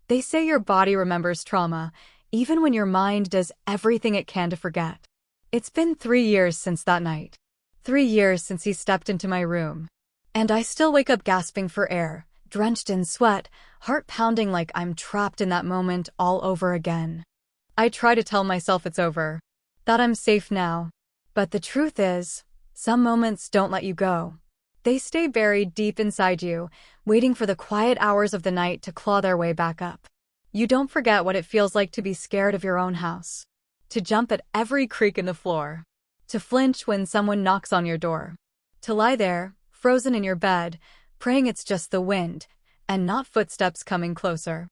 They say your body remembers trauma, even when your mind does everything it can to forget. It's been 3 years since that night. 3 years since he stepped into my room. And I still wake up gasping for air, drenched in sweat, heart pounding like I'm trapped in that moment all over again. I try to tell myself it's over, that I'm safe now. But the truth is, some moments don't let you go. They stay buried deep inside you, waiting for the quiet hours of the night to claw their way back up. You don't forget what it feels like to be scared of your own house, to jump at every creak in the floor, to flinch when someone knocks on your door, to lie there, frozen in your bed, praying it's just the wind, and not footsteps coming closer.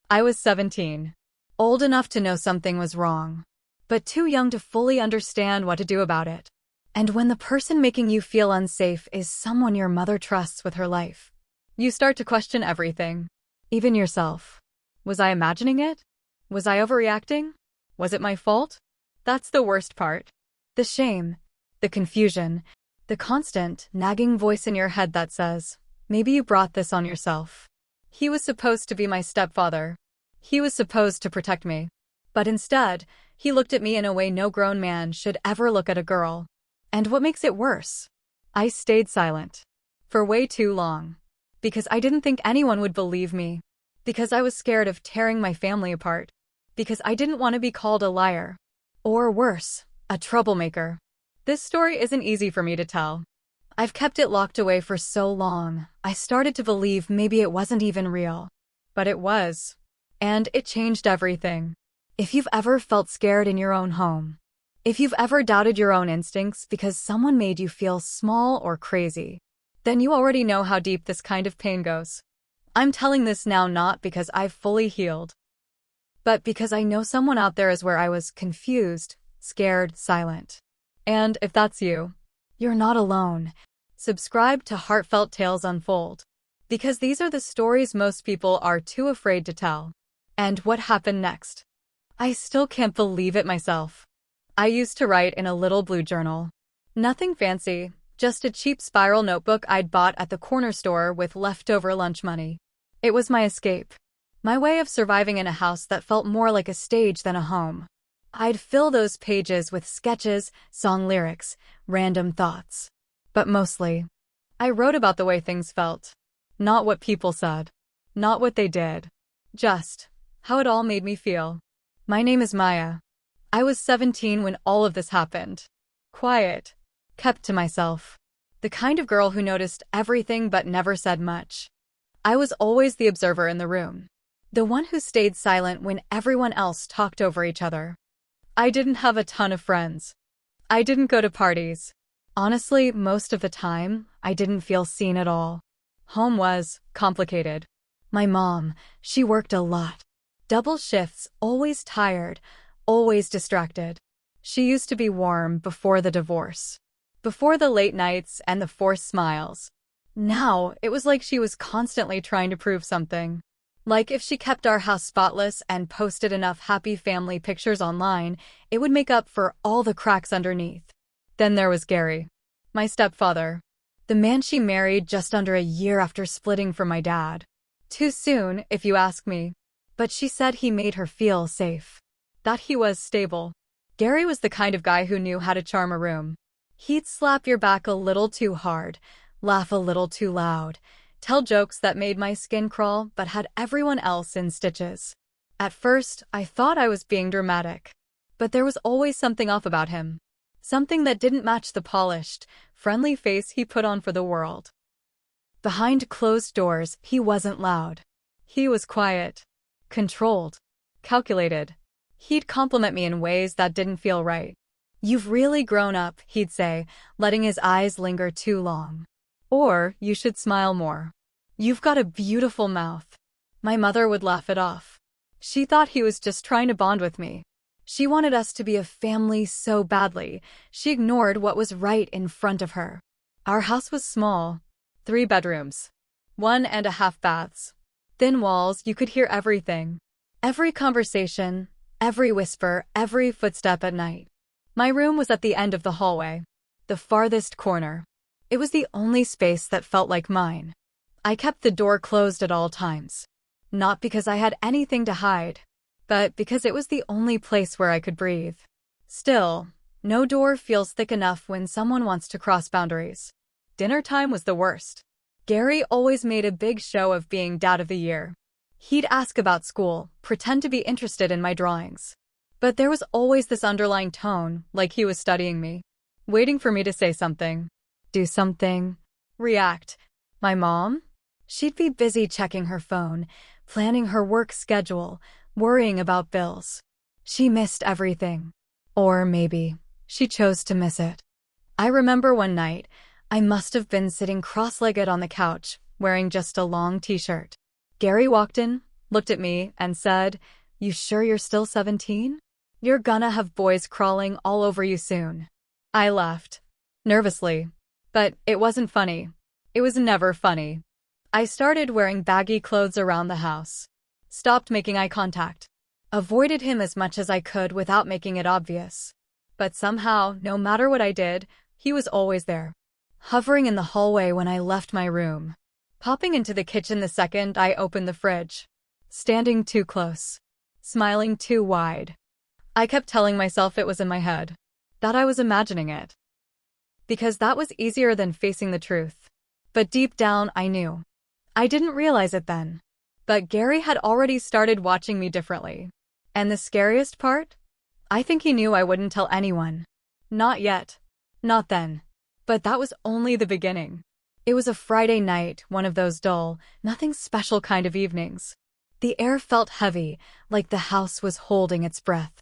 I was 17, old enough to know something was wrong, but too young to fully understand what to do about it. And when the person making you feel unsafe is someone your mother trusts with her life, you start to question everything, even yourself. Was I imagining it? Was I overreacting? Was it my fault? That's the worst part. The shame, the confusion, the constant, nagging voice in your head that says, maybe you brought this on yourself. He was supposed to be my stepfather. He was supposed to protect me. But instead, he looked at me in a way no grown man should ever look at a girl. And what makes it worse? I stayed silent. For way too long. Because I didn't think anyone would believe me. Because I was scared of tearing my family apart. Because I didn't want to be called a liar. Or worse, a troublemaker. This story isn't easy for me to tell. I've kept it locked away for so long, I started to believe maybe it wasn't even real. But it was. And it changed everything. If you've ever felt scared in your own home, if you've ever doubted your own instincts because someone made you feel small or crazy, then you already know how deep this kind of pain goes. I'm telling this now not because I've fully healed, but because I know someone out there is where I was confused, scared, silent. And if that's you, you're not alone. Subscribe to Heartfelt Tales Unfold, because these are the stories most people are too afraid to tell. And what happened next? I still can't believe it myself. I used to write in a little blue journal. Nothing fancy, just a cheap spiral notebook I'd bought at the corner store with leftover lunch money. It was my escape. My way of surviving in a house that felt more like a stage than a home. I'd fill those pages with sketches, song lyrics, random thoughts. But mostly, I wrote about the way things felt. Not what people said. Not what they did. Just how it all made me feel. My name is Maya. I was 17 when all of this happened. Quiet. Kept to myself. The kind of girl who noticed everything but never said much. I was always the observer in the room. The one who stayed silent when everyone else talked over each other. I didn't have a ton of friends. I didn't go to parties. Honestly, most of the time, I didn't feel seen at all. Home was complicated. My mom, she worked a lot. Double shifts, always tired, always distracted. She used to be warm before the divorce. Before the late nights and the forced smiles. Now, it was like she was constantly trying to prove something. Like if she kept our house spotless and posted enough happy family pictures online, it would make up for all the cracks underneath. Then there was Gary, my stepfather. The man she married just under a year after splitting from my dad. Too soon, if you ask me. But she said he made her feel safe. That he was stable. Gary was the kind of guy who knew how to charm a room. He'd slap your back a little too hard, laugh a little too loud, tell jokes that made my skin crawl but had everyone else in stitches. At first, I thought I was being dramatic. But there was always something off about him. Something that didn't match the polished, friendly face he put on for the world. Behind closed doors, he wasn't loud. He was quiet. Controlled. Calculated. He'd compliment me in ways that didn't feel right. "You've really grown up," he'd say, letting his eyes linger too long. Or, "You should smile more. You've got a beautiful mouth." My mother would laugh it off. She thought he was just trying to bond with me. She wanted us to be a family so badly, she ignored what was right in front of her. Our house was small. 3 bedrooms. 1.5 baths. Thin walls, you could hear everything. Every conversation, every whisper, every footstep at night. My room was at the end of the hallway. The farthest corner. It was the only space that felt like mine. I kept the door closed at all times. Not because I had anything to hide, but because it was the only place where I could breathe. Still, no door feels thick enough when someone wants to cross boundaries. Dinner time was the worst. Gary always made a big show of being dad of the year. He'd ask about school, pretend to be interested in my drawings. But there was always this underlying tone, like he was studying me, waiting for me to say something, do something, react. My mom? She'd be busy checking her phone, planning her work schedule, worrying about bills. She missed everything. Or maybe she chose to miss it. I remember one night, I must have been sitting cross-legged on the couch, wearing just a long t-shirt. Gary walked in, looked at me, and said, "You sure you're still 17? You're gonna have boys crawling all over you soon." I laughed, nervously. But it wasn't funny. It was never funny. I started wearing baggy clothes around the house. Stopped making eye contact. Avoided him as much as I could without making it obvious. But somehow, no matter what I did, he was always there. Hovering in the hallway when I left my room. Popping into the kitchen the second I opened the fridge. Standing too close. Smiling too wide. I kept telling myself it was in my head. That I was imagining it. Because that was easier than facing the truth. But deep down, I knew. I didn't realize it then. But Gary had already started watching me differently. And the scariest part? I think he knew I wouldn't tell anyone. Not yet. Not then. But that was only the beginning. It was a Friday night, one of those dull, nothing special kind of evenings. The air felt heavy, like the house was holding its breath.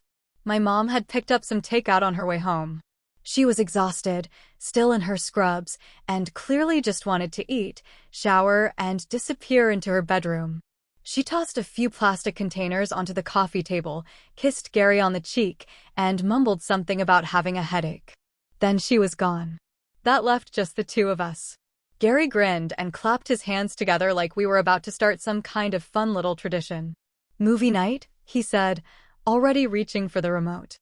My mom had picked up some takeout on her way home. She was exhausted, still in her scrubs, and clearly just wanted to eat, shower, and disappear into her bedroom. She tossed a few plastic containers onto the coffee table, kissed Gary on the cheek, and mumbled something about having a headache. Then she was gone. That left just the two of us. Gary grinned and clapped his hands together like we were about to start some kind of fun little tradition. "Movie night?" he said, already reaching for the remote.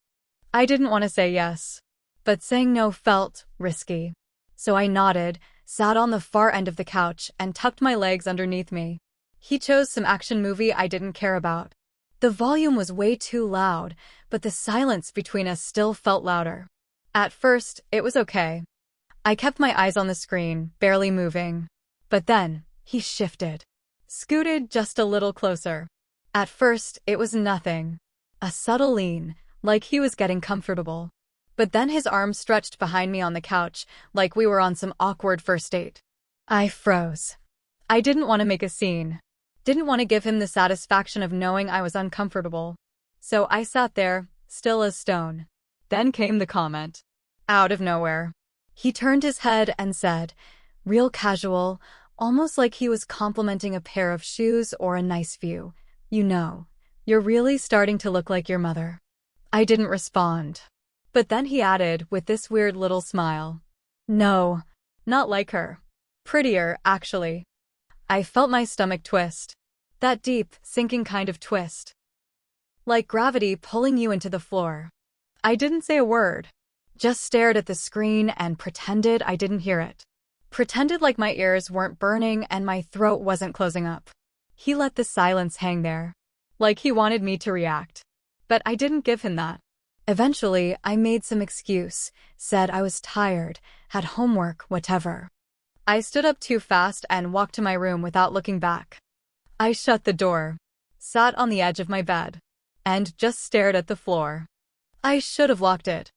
I didn't want to say yes. But saying no felt risky. So I nodded, sat on the far end of the couch, and tucked my legs underneath me. He chose some action movie I didn't care about. The volume was way too loud, but the silence between us still felt louder. At first, it was okay. I kept my eyes on the screen, barely moving. But then, he shifted. Scooted just a little closer. At first, it was nothing. A subtle lean, like he was getting comfortable. But then his arms stretched behind me on the couch, like we were on some awkward first date. I froze. I didn't want to make a scene. Didn't want to give him the satisfaction of knowing I was uncomfortable. So I sat there, still as stone. Then came the comment. Out of nowhere. He turned his head and said, real casual, almost like he was complimenting a pair of shoes or a nice view. "You know, you're really starting to look like your mother." I didn't respond. But then he added, with this weird little smile, "No, not like her. Prettier, actually." I felt my stomach twist. That deep, sinking kind of twist. Like gravity pulling you into the floor. I didn't say a word. Just stared at the screen and pretended I didn't hear it. Pretended like my ears weren't burning and my throat wasn't closing up. He let the silence hang there. Like he wanted me to react. But I didn't give him that. Eventually, I made some excuse, said I was tired, had homework, whatever. I stood up too fast and walked to my room without looking back. I shut the door, sat on the edge of my bed, and just stared at the floor. I should have locked it.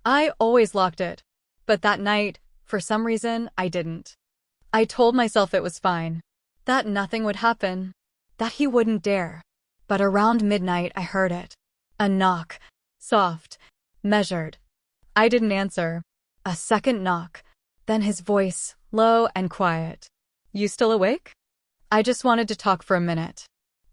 I always locked it. But that night, for some reason, I didn't. I told myself it was fine, that nothing would happen, that he wouldn't dare. But around midnight, I heard it. A knock. Soft. Measured. I didn't answer. A second knock. Then his voice, low and quiet. "You still awake?" I just wanted to talk for a minute.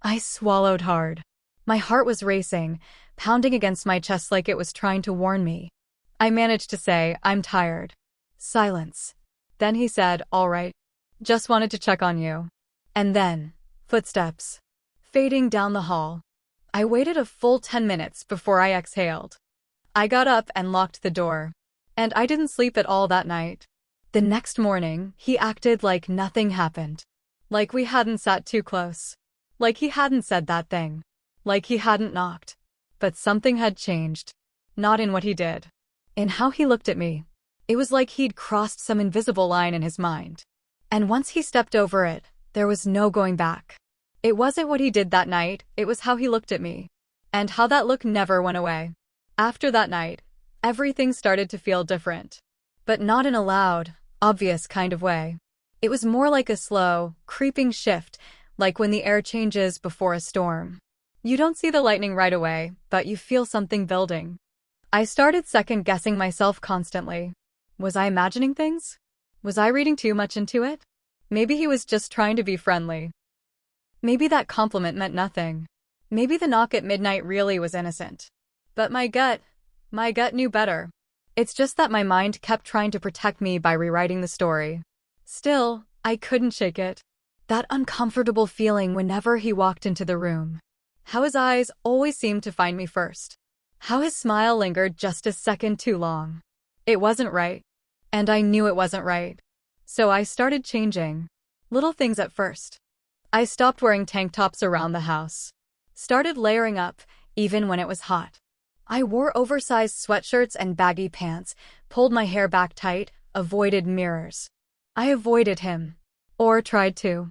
I swallowed hard. My heart was racing, pounding against my chest like it was trying to warn me. I managed to say, "I'm tired." Silence. Then he said, "All right. Just wanted to check on you." And then, footsteps. Fading down the hall. I waited a full 10 minutes before I exhaled. I got up and locked the door. And I didn't sleep at all that night. The next morning, he acted like nothing happened. Like we hadn't sat too close. Like he hadn't said that thing. Like he hadn't knocked. But something had changed. Not in what he did. In how he looked at me. It was like he'd crossed some invisible line in his mind. And once he stepped over it, there was no going back. It wasn't what he did that night, it was how he looked at me. And how that look never went away. After that night, everything started to feel different. But not in a loud, obvious kind of way. It was more like a slow, creeping shift, like when the air changes before a storm. You don't see the lightning right away, but you feel something building. I started second-guessing myself constantly. Was I imagining things? Was I reading too much into it? Maybe he was just trying to be friendly. Maybe that compliment meant nothing. Maybe the knock at midnight really was innocent. But my gut knew better. It's just that my mind kept trying to protect me by rewriting the story. Still, I couldn't shake it. That uncomfortable feeling whenever he walked into the room. How his eyes always seemed to find me first. How his smile lingered just a second too long. It wasn't right. And I knew it wasn't right. So I started changing. Little things at first. I stopped wearing tank tops around the house. Started layering up, even when it was hot. I wore oversized sweatshirts and baggy pants, pulled my hair back tight, avoided mirrors. I avoided him. Or tried to.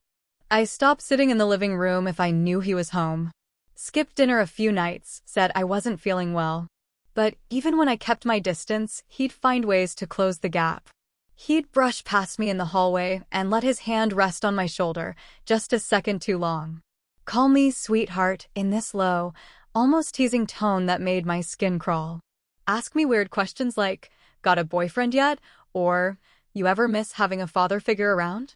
I stopped sitting in the living room if I knew he was home. Skipped dinner a few nights, said I wasn't feeling well. But even when I kept my distance, he'd find ways to close the gap. He'd brush past me in the hallway and let his hand rest on my shoulder, just a second too long. Call me sweetheart in this low, almost teasing tone that made my skin crawl. Ask me weird questions like, got a boyfriend yet? Or, you ever miss having a father figure around?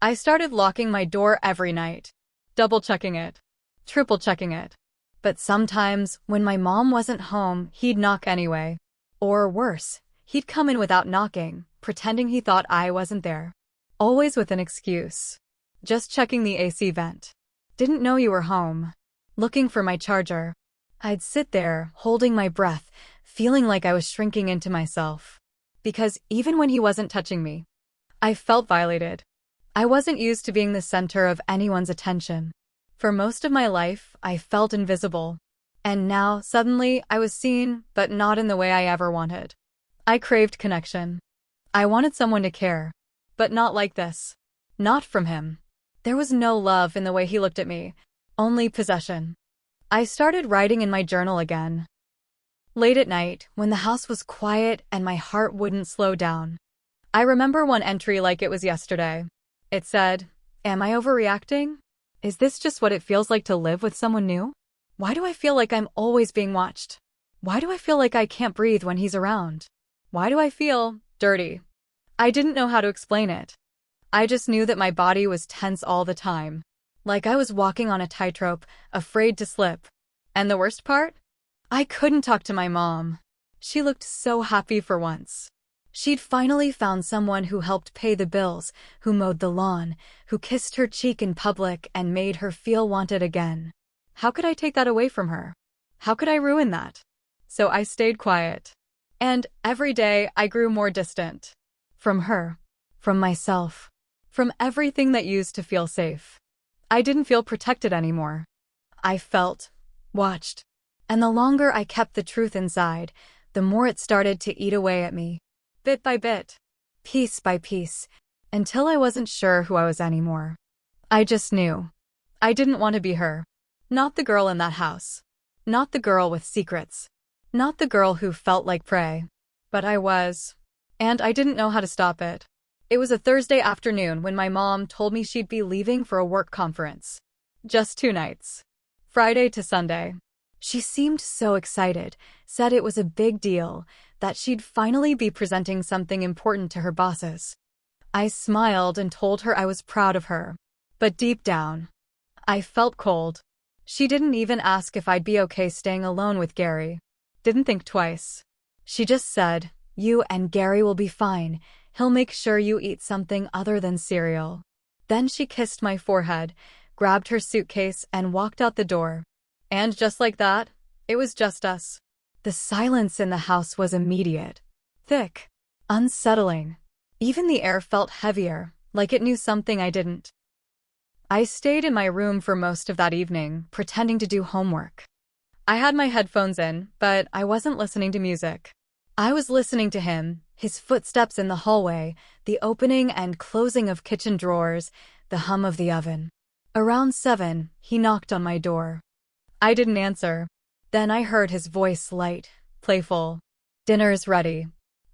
I started locking my door every night. Double-checking it. Triple-checking it. But sometimes, when my mom wasn't home, he'd knock anyway. Or worse, he'd come in without knocking, pretending he thought I wasn't there. Always with an excuse. Just checking the AC vent. Didn't know you were home. Looking for my charger. I'd sit there, holding my breath, feeling like I was shrinking into myself. Because even when he wasn't touching me, I felt violated. I wasn't used to being the center of anyone's attention. For most of my life, I felt invisible. And now, suddenly, I was seen, but not in the way I ever wanted. I craved connection. I wanted someone to care. But not like this. Not from him. There was no love in the way he looked at me. Only possession. I started writing in my journal again. Late at night, when the house was quiet and my heart wouldn't slow down. I remember one entry like it was yesterday. It said, "Am I overreacting? Is this just what it feels like to live with someone new? Why do I feel like I'm always being watched? Why do I feel like I can't breathe when he's around? Why do I feel dirty?" I didn't know how to explain it. I just knew that my body was tense all the time. Like I was walking on a tightrope, afraid to slip. And the worst part? I couldn't talk to my mom. She looked so happy for once. She'd finally found someone who helped pay the bills, who mowed the lawn, who kissed her cheek in public and made her feel wanted again. How could I take that away from her? How could I ruin that? So I stayed quiet. And every day I grew more distant. From her. From myself. From everything that used to feel safe. I didn't feel protected anymore. I felt watched. And the longer I kept the truth inside, the more it started to eat away at me. Bit by bit. Piece by piece. Until I wasn't sure who I was anymore. I just knew. I didn't want to be her. Not the girl in that house. Not the girl with secrets. Not the girl who felt like prey. But I was. And I didn't know how to stop it. It was a Thursday afternoon when my mom told me she'd be leaving for a work conference. Just 2 nights. Friday to Sunday. She seemed so excited, said it was a big deal, that she'd finally be presenting something important to her bosses. I smiled and told her I was proud of her. But deep down, I felt cold. She didn't even ask if I'd be okay staying alone with Gary. Didn't think twice. She just said, "You and Gary will be fine. He'll make sure you eat something other than cereal." Then she kissed my forehead, grabbed her suitcase and walked out the door. And just like that, it was just us. The silence in the house was immediate. Thick. Unsettling. Even the air felt heavier, like it knew something I didn't. I stayed in my room for most of that evening, pretending to do homework. I had my headphones in, but I wasn't listening to music. I was listening to him, his footsteps in the hallway, the opening and closing of kitchen drawers, the hum of the oven. Around 7, he knocked on my door. I didn't answer. Then I heard his voice light, playful. "Dinner's ready.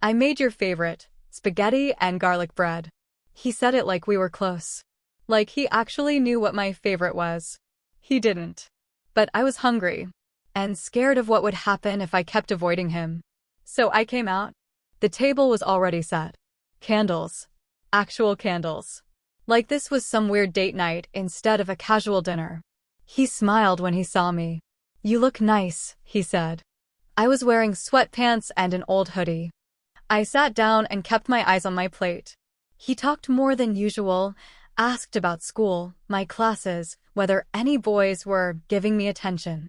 I made your favorite, spaghetti and garlic bread." He said it like we were close. Like he actually knew what my favorite was. He didn't. But I was hungry and scared of what would happen if I kept avoiding him. So I came out. The table was already set. Candles. Actual candles. Like this was some weird date night instead of a casual dinner. He smiled when he saw me. "You look nice," he said. I was wearing sweatpants and an old hoodie. I sat down and kept my eyes on my plate. He talked more than usual, asked about school, my classes, whether any boys were giving me attention.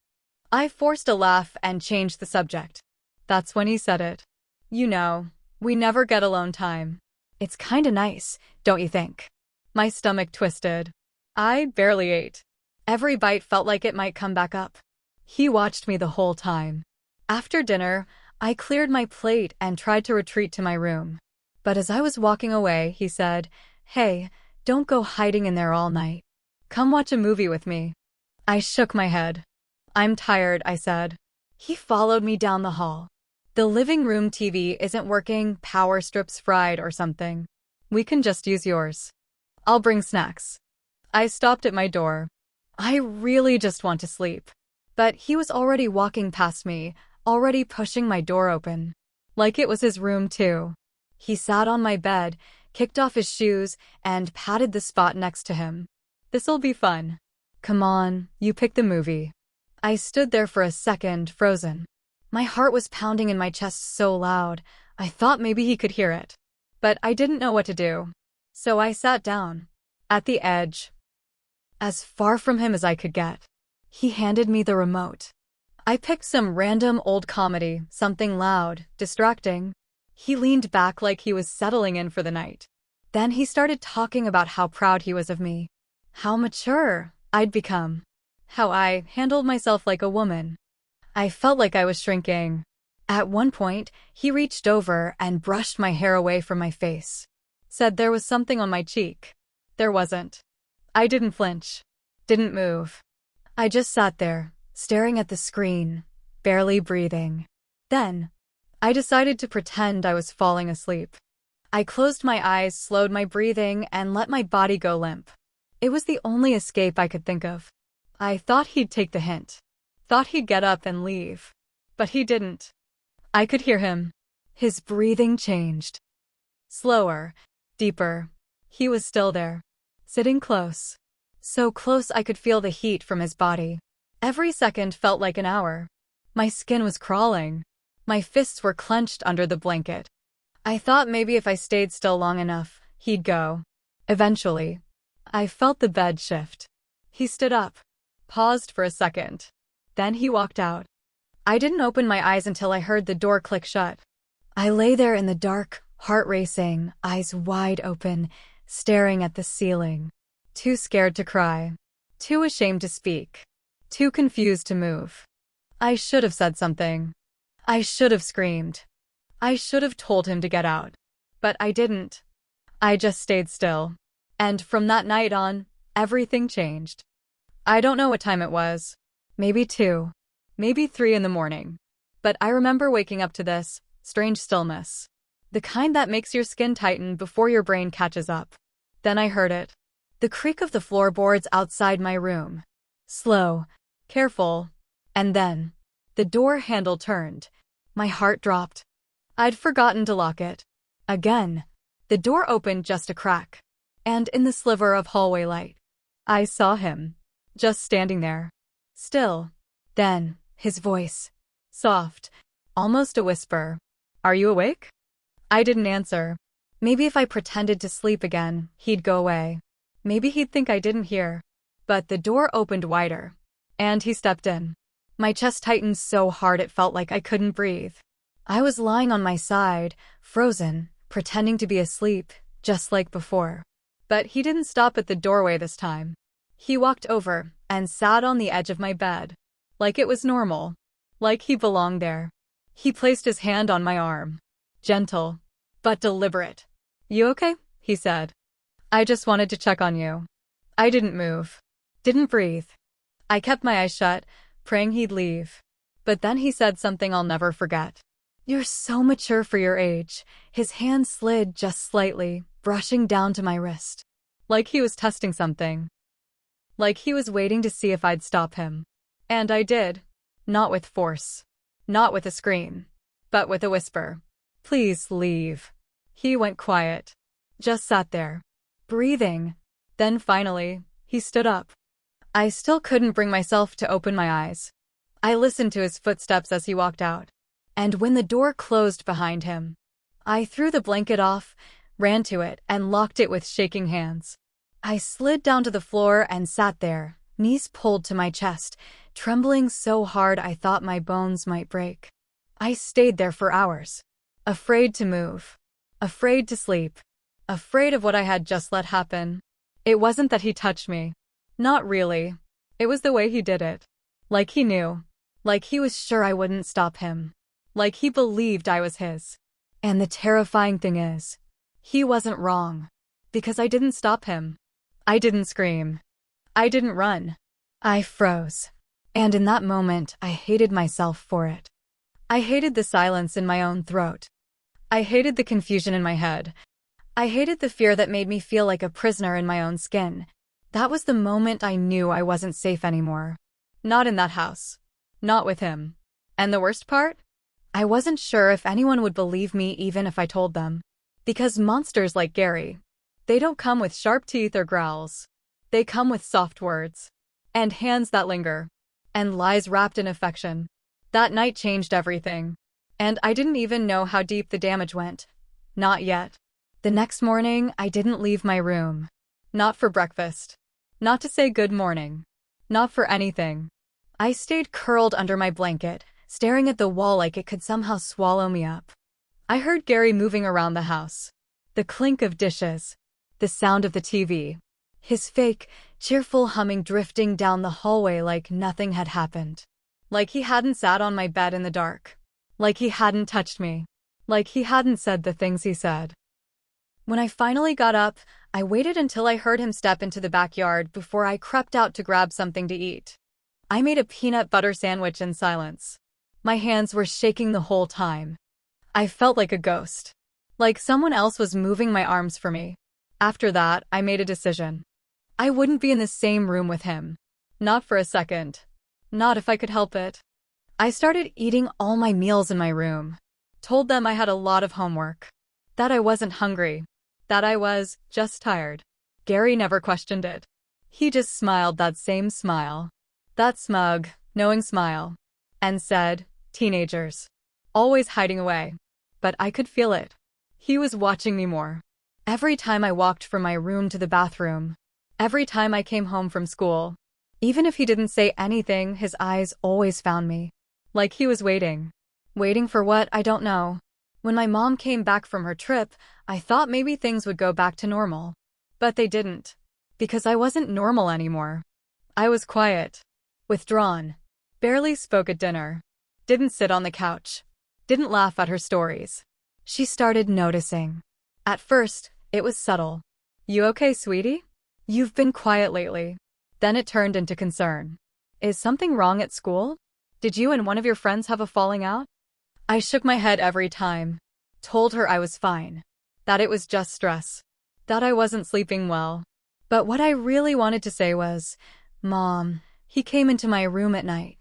I forced a laugh and changed the subject. That's when he said it. "You know, we never get alone time. It's kinda nice, don't you think?" My stomach twisted. I barely ate. Every bite felt like it might come back up. He watched me the whole time. After dinner, I cleared my plate and tried to retreat to my room. But as I was walking away, he said, "Hey, don't go hiding in there all night. Come watch a movie with me." I shook my head. "I'm tired," I said. He followed me down the hall. "The living room TV isn't working, power strips fried or something. We can just use yours. I'll bring snacks." I stopped at my door. I really just want to sleep. But he was already walking past me, already pushing my door open. Like it was his room too. He sat on my bed, kicked off his shoes, and patted the spot next to him. "This'll be fun. Come on, you pick the movie." I stood there for a second, frozen. My heart was pounding in my chest so loud, I thought maybe he could hear it. But I didn't know what to do. So I sat down. At the edge. As far from him as I could get. He handed me the remote. I picked some random old comedy, something loud, distracting. He leaned back like he was settling in for the night. Then he started talking about how proud he was of me. How mature I'd become. How I handled myself like a woman. I felt like I was shrinking. At one point, he reached over and brushed my hair away from my face. Said there was something on my cheek. There wasn't. I didn't flinch. Didn't move. I just sat there, staring at the screen, barely breathing. Then, I decided to pretend I was falling asleep. I closed my eyes, slowed my breathing, and let my body go limp. It was the only escape I could think of. I thought he'd take the hint. Thought he'd get up and leave. But he didn't. I could hear him. His breathing changed. Slower, deeper. He was still there. Sitting close. So close I could feel the heat from his body. Every second felt like an hour. My skin was crawling. My fists were clenched under the blanket. I thought maybe if I stayed still long enough, he'd go. Eventually. I felt the bed shift. He stood up. Paused for a second. Then he walked out. I didn't open my eyes until I heard the door click shut. I lay there in the dark, heart racing, eyes wide open, staring at the ceiling. Too scared to cry. Too ashamed to speak. Too confused to move. I should have said something. I should have screamed. I should have told him to get out. But I didn't. I just stayed still. And from that night on, everything changed. I don't know what time it was. Maybe 2. Maybe 3 in the morning. But I remember waking up to this strange stillness. The kind that makes your skin tighten before your brain catches up. Then I heard it. The creak of the floorboards outside my room. Slow. Careful. And then, the door handle turned. My heart dropped. I'd forgotten to lock it. Again, the door opened just a crack. And in the sliver of hallway light, I saw him. Just standing there. Still. Then, his voice. Soft. Almost a whisper. "Are you awake?" I didn't answer. Maybe if I pretended to sleep again, he'd go away. Maybe he'd think I didn't hear. But the door opened wider. And he stepped in. My chest tightened so hard it felt like I couldn't breathe. I was lying on my side, frozen, pretending to be asleep, just like before. But he didn't stop at the doorway this time. He walked over and sat on the edge of my bed. Like it was normal. Like he belonged there. He placed his hand on my arm. Gentle, but deliberate. "You okay?" he said. "I just wanted to check on you." I didn't move. Didn't breathe. I kept my eyes shut, praying he'd leave. But then he said something I'll never forget. "You're so mature for your age." His hand slid just slightly, brushing down to my wrist. Like he was testing something. Like he was waiting to see if I'd stop him. And I did. Not with force. Not with a scream. But with a whisper. "Please leave." He went quiet. Just sat there. Breathing. Then finally, he stood up. I still couldn't bring myself to open my eyes. I listened to his footsteps as he walked out. And when the door closed behind him, I threw the blanket off, ran to it, and locked it with shaking hands. I slid down to the floor and sat there, knees pulled to my chest, trembling so hard I thought my bones might break. I stayed there for hours, afraid to move, afraid to sleep, afraid of what I had just let happen. It wasn't that he touched me. Not really. It was the way he did it. Like he knew. Like he was sure I wouldn't stop him. Like he believed I was his. And the terrifying thing is, he wasn't wrong. Because I didn't stop him. I didn't scream. I didn't run. I froze. And in that moment, I hated myself for it. I hated the silence in my own throat. I hated the confusion in my head. I hated the fear that made me feel like a prisoner in my own skin. That was the moment I knew I wasn't safe anymore. Not in that house. Not with him. And the worst part? I wasn't sure if anyone would believe me even if I told them. Because monsters like Gary, they don't come with sharp teeth or growls. They come with soft words. And hands that linger. And lies wrapped in affection. That night changed everything. And I didn't even know how deep the damage went. Not yet. The next morning, I didn't leave my room. Not for breakfast. Not to say good morning. Not for anything. I stayed curled under my blanket, staring at the wall like it could somehow swallow me up. I heard Gary moving around the house. The clink of dishes. The sound of the TV. His fake, cheerful humming drifting down the hallway like nothing had happened. Like he hadn't sat on my bed in the dark. Like he hadn't touched me. Like he hadn't said the things he said. When I finally got up, I waited until I heard him step into the backyard before I crept out to grab something to eat. I made a peanut butter sandwich in silence. My hands were shaking the whole time. I felt like a ghost. Like someone else was moving my arms for me. After that, I made a decision. I wouldn't be in the same room with him. Not for a second. Not if I could help it. I started eating all my meals in my room. Told them I had a lot of homework. That I wasn't hungry. That I was just tired. Gary never questioned it. He just smiled that same smile. That smug, knowing smile. And said, "Teenagers. Always hiding away." But I could feel it. He was watching me more. Every time I walked from my room to the bathroom. Every time I came home from school. Even if he didn't say anything, his eyes always found me. Like he was waiting. Waiting for what, I don't know. When my mom came back from her trip, I thought maybe things would go back to normal. But they didn't. Because I wasn't normal anymore. I was quiet. Withdrawn. Barely spoke at dinner. Didn't sit on the couch. Didn't laugh at her stories. She started noticing. At first, it was subtle. "You okay, sweetie? You've been quiet lately." Then it turned into concern. "Is something wrong at school? Did you and one of your friends have a falling out?" I shook my head every time. Told her I was fine. That it was just stress. That I wasn't sleeping well. But what I really wanted to say was, "Mom, he came into my room at night.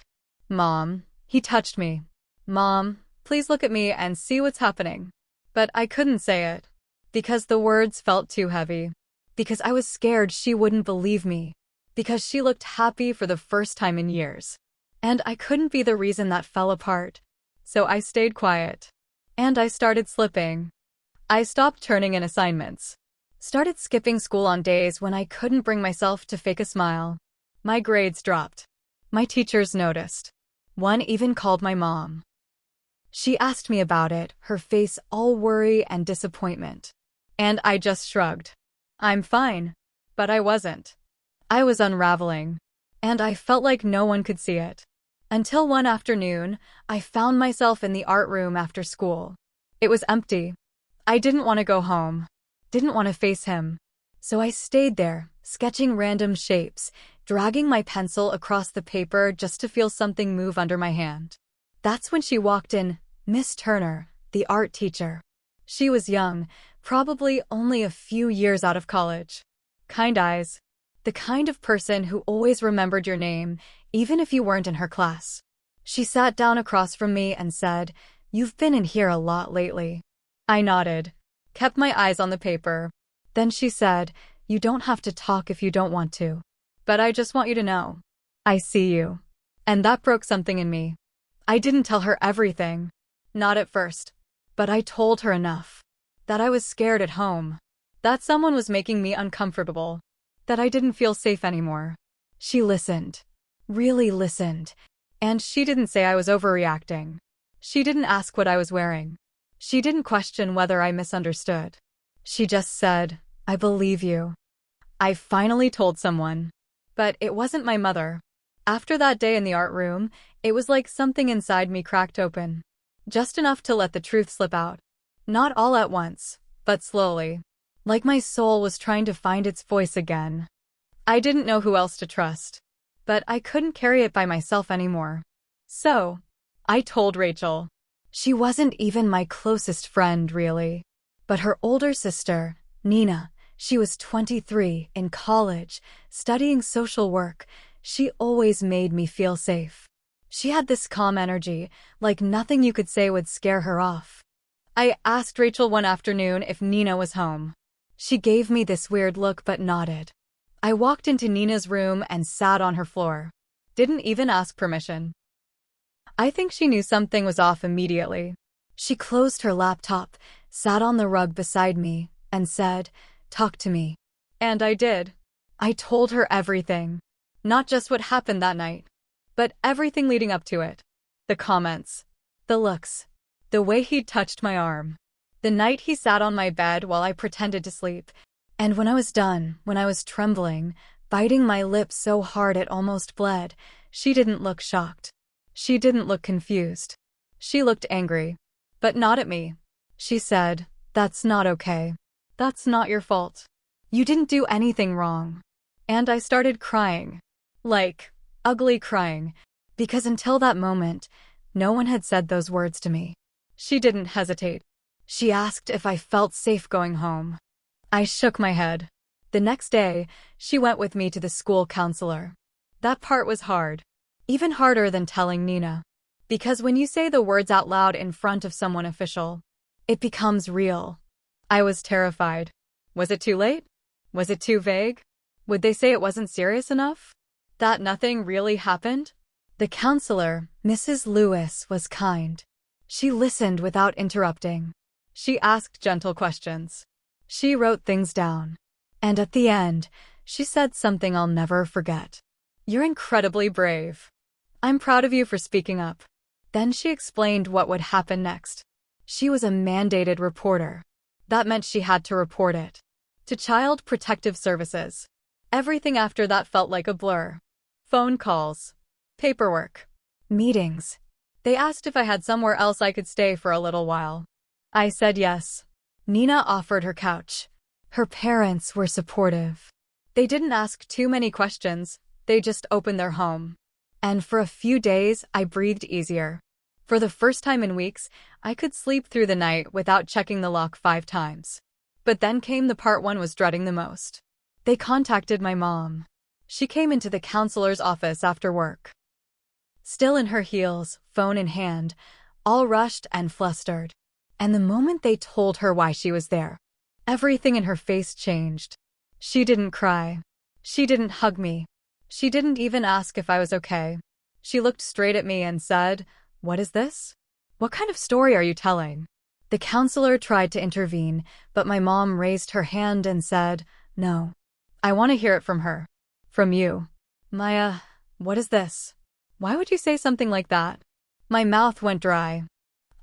Mom, he touched me. Mom, please look at me and see what's happening." But I couldn't say it. Because the words felt too heavy. Because I was scared she wouldn't believe me. Because she looked happy for the first time in years. And I couldn't be the reason that fell apart. So I stayed quiet. And I started slipping. I stopped turning in assignments. Started skipping school on days when I couldn't bring myself to fake a smile. My grades dropped. My teachers noticed. One even called my mom. She asked me about it, her face all worry and disappointment. And I just shrugged. "I'm fine." But I wasn't. I was unraveling, and I felt like no one could see it. Until one afternoon, I found myself in the art room after school. It was empty. I didn't want to go home, didn't want to face him. So I stayed there, sketching random shapes, dragging my pencil across the paper just to feel something move under my hand. That's when she walked in, Miss Turner, the art teacher. She was young, probably only a few years out of college. Kind eyes. The kind of person who always remembered your name, even if you weren't in her class. She sat down across from me and said, "You've been in here a lot lately." I nodded, kept my eyes on the paper. Then she said, "You don't have to talk if you don't want to. But I just want you to know. I see you." And that broke something in me. I didn't tell her everything. Not at first. But I told her enough. That I was scared at home. That someone was making me uncomfortable. That I didn't feel safe anymore. She listened. Really listened. And she didn't say I was overreacting. She didn't ask what I was wearing. She didn't question whether I misunderstood. She just said, "I believe you." I finally told someone. But it wasn't my mother. After that day in the art room, it was like something inside me cracked open. Just enough to let the truth slip out. Not all at once, but slowly. Like my soul was trying to find its voice again. I didn't know who else to trust. But I couldn't carry it by myself anymore. So, I told Rachel. She wasn't even my closest friend, really. But her older sister, Nina, she was 23, in college, studying social work. She always made me feel safe. She had this calm energy, like nothing you could say would scare her off. I asked Rachel one afternoon if Nina was home. She gave me this weird look but nodded. I walked into Nina's room and sat on her floor. Didn't even ask permission. I think she knew something was off immediately. She closed her laptop, sat on the rug beside me, and said, "Talk to me." And I did. I told her everything. Not just what happened that night, but everything leading up to it. The comments. The looks. The way he'd touched my arm. The night he sat on my bed while I pretended to sleep. And when I was done, when I was trembling, biting my lips so hard it almost bled, she didn't look shocked. She didn't look confused. She looked angry. But not at me. She said, "That's not okay. That's not your fault. You didn't do anything wrong." And I started crying. Like, ugly crying. Because until that moment, no one had said those words to me. She didn't hesitate. She asked if I felt safe going home. I shook my head. The next day, she went with me to the school counselor. That part was hard. Even harder than telling Nina. Because when you say the words out loud in front of someone official, it becomes real. I was terrified. Was it too late? Was it too vague? Would they say it wasn't serious enough? That nothing really happened? The counselor, Mrs. Lewis, was kind. She listened without interrupting. She asked gentle questions. She wrote things down. And at the end, she said something I'll never forget. "You're incredibly brave. I'm proud of you for speaking up." Then she explained what would happen next. She was a mandated reporter. That meant she had to report it. To Child Protective Services. Everything after that felt like a blur. Phone calls. Paperwork. Meetings. They asked if I had somewhere else I could stay for a little while. I said yes. Nina offered her couch. Her parents were supportive. They didn't ask too many questions. They just opened their home. And for a few days, I breathed easier. For the first time in weeks, I could sleep through the night without checking the lock 5 times. But then came the part one was dreading the most. They contacted my mom. She came into the counselor's office after work. Still in her heels, phone in hand, all rushed and flustered. And the moment they told her why she was there, everything in her face changed. She didn't cry. She didn't hug me. She didn't even ask if I was okay. She looked straight at me and said, "What is this? What kind of story are you telling?" The counselor tried to intervene, but my mom raised her hand and said, "No. I want to hear it from her. From you." "Maya, what is this? Why would you say something like that?" My mouth went dry.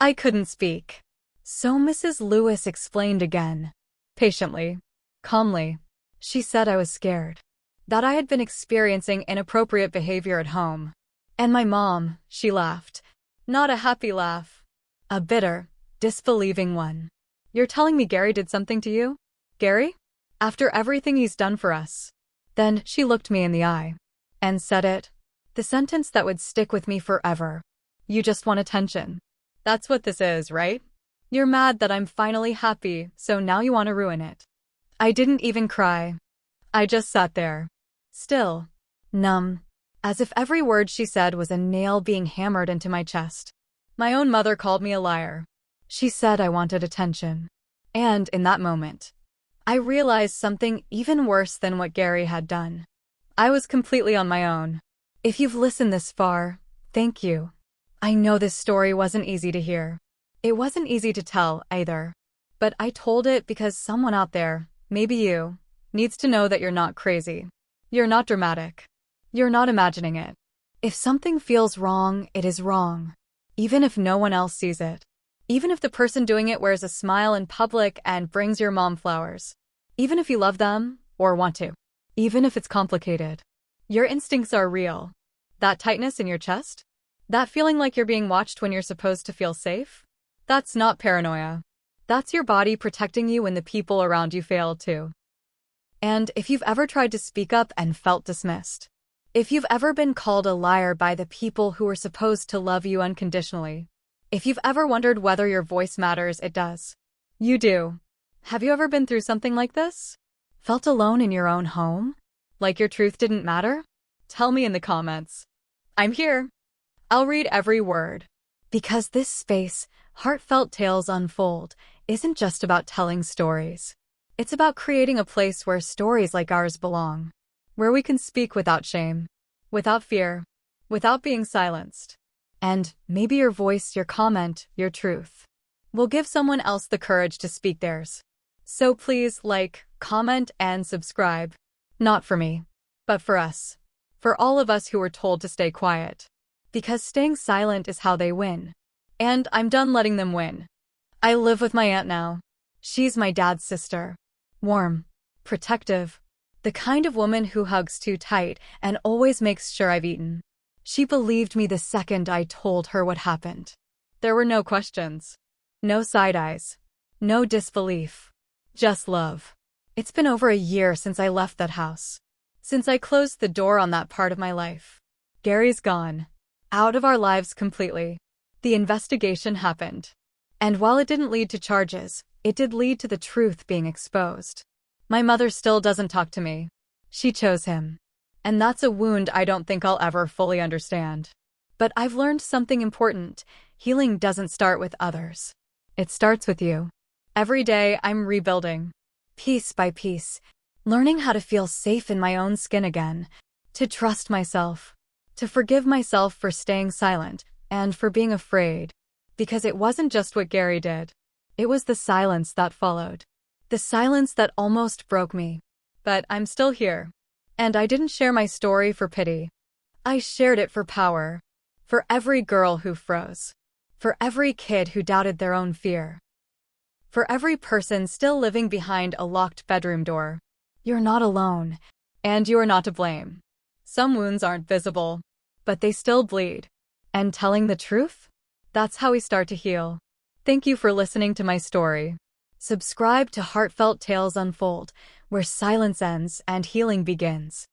I couldn't speak. So Mrs. Lewis explained again. Patiently. Calmly. She said I was scared. that I had been experiencing inappropriate behavior at home. And my mom, she laughed. Not a happy laugh. A bitter, disbelieving one. You're telling me Gary did something to you? Gary? After everything he's done for us. Then she looked me in the eye and said it. The sentence that would stick with me forever. You just want attention. That's what this is, right? You're mad that I'm finally happy, so now you want to ruin it. I didn't even cry. I just sat there. Still. Numb. As if every word she said was a nail being hammered into my chest. My own mother called me a liar. She said I wanted attention. And in that moment, I realized something even worse than what Gary had done. I was completely on my own. If you've listened this far, thank you. I know this story wasn't easy to hear. It wasn't easy to tell, either. But I told it because someone out there, maybe you, needs to know that you're not crazy. You're not dramatic. You're not imagining it. If something feels wrong, it is wrong. Even if no one else sees it. Even if the person doing it wears a smile in public and brings your mom flowers. Even if you love them, or want to. Even if it's complicated. Your instincts are real. That tightness in your chest? That feeling like you're being watched when you're supposed to feel safe? That's not paranoia. That's your body protecting you when the people around you fail to. And if you've ever tried to speak up and felt dismissed. If you've ever been called a liar by the people who were supposed to love you unconditionally. If you've ever wondered whether your voice matters, it does. You do. Have you ever been through something like this? Felt alone in your own home? Like your truth didn't matter? Tell me in the comments. I'm here. I'll read every word. Because this space, Heartfelt Tales Unfold, isn't just about telling stories. It's about creating a place where stories like ours belong. Where we can speak without shame, without fear, without being silenced. And maybe your voice, your comment, your truth will give someone else the courage to speak theirs. So please like, comment, and subscribe. Not for me, but for us. For all of us who were told to stay quiet. Because staying silent is how they win. And I'm done letting them win. I live with my aunt now. She's my dad's sister. Warm, protective. The kind of woman who hugs too tight and always makes sure I've eaten. She believed me the second I told her what happened. There were no questions. No side eyes. No disbelief. Just love. It's been over a year since I left that house. Since I closed the door on that part of my life. Gary's gone. Out of our lives completely. The investigation happened. And while it didn't lead to charges, it did lead to the truth being exposed. My mother still doesn't talk to me. She chose him. And that's a wound I don't think I'll ever fully understand. But I've learned something important. Healing doesn't start with others. It starts with you. Every day I'm rebuilding. Piece by piece. Learning how to feel safe in my own skin again. To trust myself. To forgive myself for staying silent and for being afraid. Because it wasn't just what Gary did. It was the silence that followed. The silence that almost broke me. But I'm still here. And I didn't share my story for pity. I shared it for power. For every girl who froze. For every kid who doubted their own fear. For every person still living behind a locked bedroom door. You're not alone. And you are not to blame. Some wounds aren't visible. But they still bleed. And telling the truth? That's how we start to heal. Thank you for listening to my story. Subscribe to Heartfelt Tales Unfold, where silence ends and healing begins.